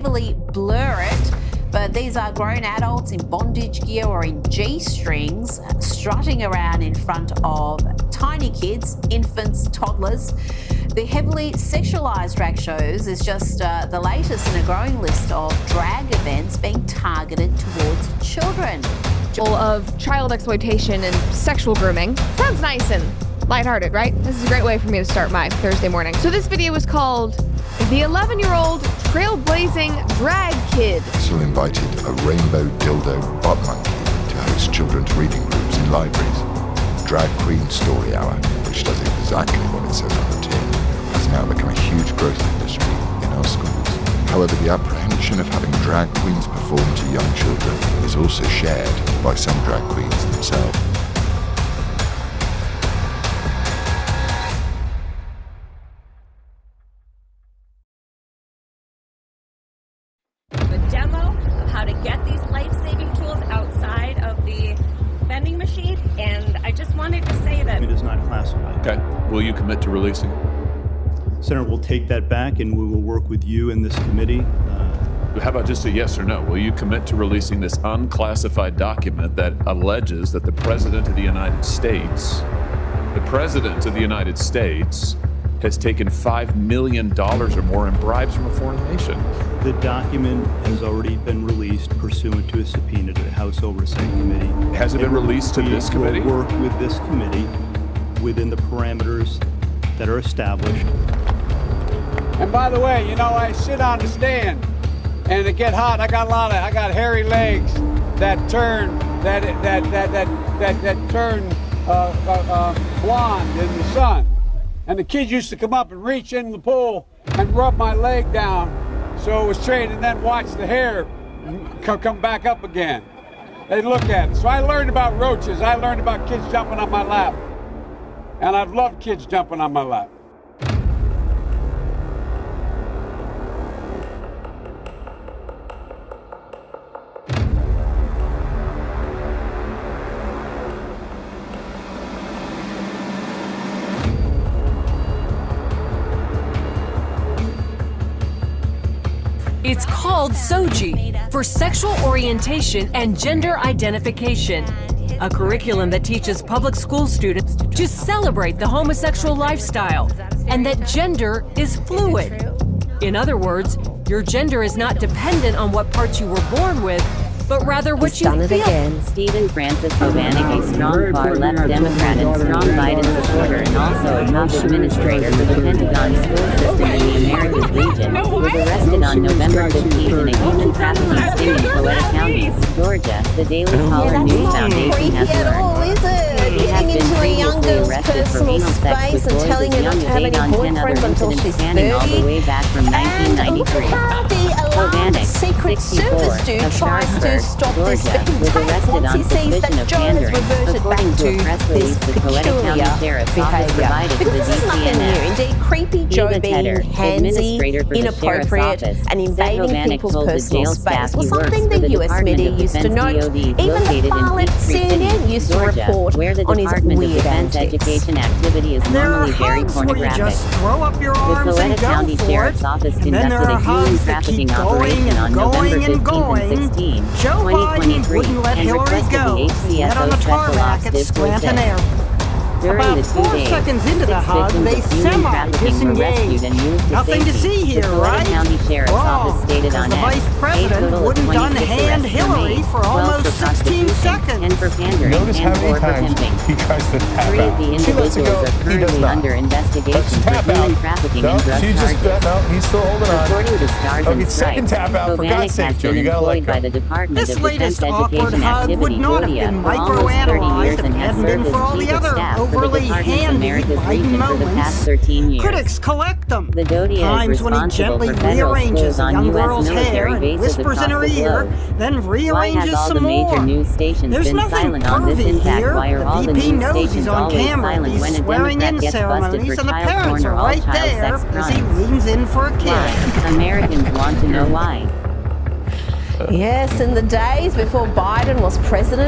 heavily blur it, but these are grown adults in bondage gear or in G-strings strutting around in front of tiny kids, infants, toddlers. The heavily sexualised drag shows is just the latest in a growing list of drag events being targeted towards children. Of child exploitation and sexual grooming. Sounds nice and lighthearted, right? This is a great way for me to start my Thursday morning. So this video is called The 11-Year-Old Trailblazing Drag Kid. Cecil invited a rainbow dildo butt monkey to host children's reading groups in libraries. Drag Queen Story Hour, which does exactly what it says on the tin, has now become a huge growth industry in our schools. However, the apprehension of having drag queens perform to young children is also shared by some drag queens themselves. A demo of how to get these life-saving tools outside of the vending machine, and I just wanted to say that it is not classified. Okay. Will you commit to releasing it? Senator, we'll take that back and we will work with you and this committee. How about just a yes or no? Will you commit to releasing this unclassified document that alleges that the President of the United States, has taken $5 million or more in bribes from a foreign nation? The document has already been released pursuant to a subpoena to the House Oversight Committee. Has it been released to this committee? We will work with this committee within the parameters that are established. And by the way, you know, I sit on the stand and it get hot. I got hairy legs that turn blonde in the sun. And the kids used to come up and reach in the pool and rub my leg down so it was straight, and then watch the hair come back up again. They look at it. So I learned about roaches. I learned about kids jumping on my lap. And I've loved kids jumping on my lap. It's called SOGI, for Sexual Orientation and Gender Identification, a curriculum that teaches public school students to celebrate the homosexual lifestyle and that gender is fluid. In other words, your gender is not dependent on what parts you were born with, but rather what you feel. Again. Stephen Francis Hovannik, a strong far-left Democrat and strong Biden supporter and also a top administrator for the Pentagon school system in the Americas region, was arrested on November 15th in a human trafficking sting in Coweta County, Georgia. The Daily Caller News Foundation has learned. He has been previously arrested for anal sex with boys as young as 8 on 10 other incidents spanning all the way back from 1993. Hovannik, 64, of Sharpsburg, Georgia, was arrested on suspicion of pandering, according to a press release the Coweta County Sheriff's Office provided to the DCNS. Indeed, creepy Joe being handsy, inappropriate, and invading people's personal space was something the US media used to note. Even the far-left CNN used to report on his weird antics. Education activity is normally very pornographic. The Coweta County Sheriff's Office conducted a human trafficking operation on November 15th and 16th, 2023, and requested the HCSO Special Ops Div Force. During the 2 days, 6 victims of human trafficking were rescued and moved to Nothing safety. to see here, The Coweta right? County Sheriff's Office stated on the X, Vice a President total of wouldn't 26 done hand arrests Hillary were made, for 12 almost for 16 prostitution, seconds. 10 for pandering, Notice how and many 4 for times pimping. he tries to tap 3 of the out. She lets individuals it go. are He does currently not. under investigation for Tap human out. trafficking No, and drug she just charges. no, he's still holding on. According to Stars and Okay, second Stripes, tap out. For Hovannik God's sake, has Joe, been you gotta let employed go. by the Department This of latest Defense awkward Education hug would Activity not have Godia been for almost 30 microanalyzed years if and it has hadn't served been for all as chief the of other staff for the overly Department's handy Americas Biden region for the moments. past 13 years. Critics collect them. The Dodia is Times when he responsible gently for federal rearranges schools a on young U.S. girl's hair military and bases whispers across in her the ear, globe. then Why rearranges have all the some major more. news stations There's been nothing silent on this? pervy In fact, here. why are all The the VP news knows he's stations on always camera. silent These when a swearing-in Democrat gets busted ceremonies, for and the child parents porn are or all right child there sex as he crimes? leans in for a kiss. Why? Americans want to know why. Yes, in the days before Biden was president,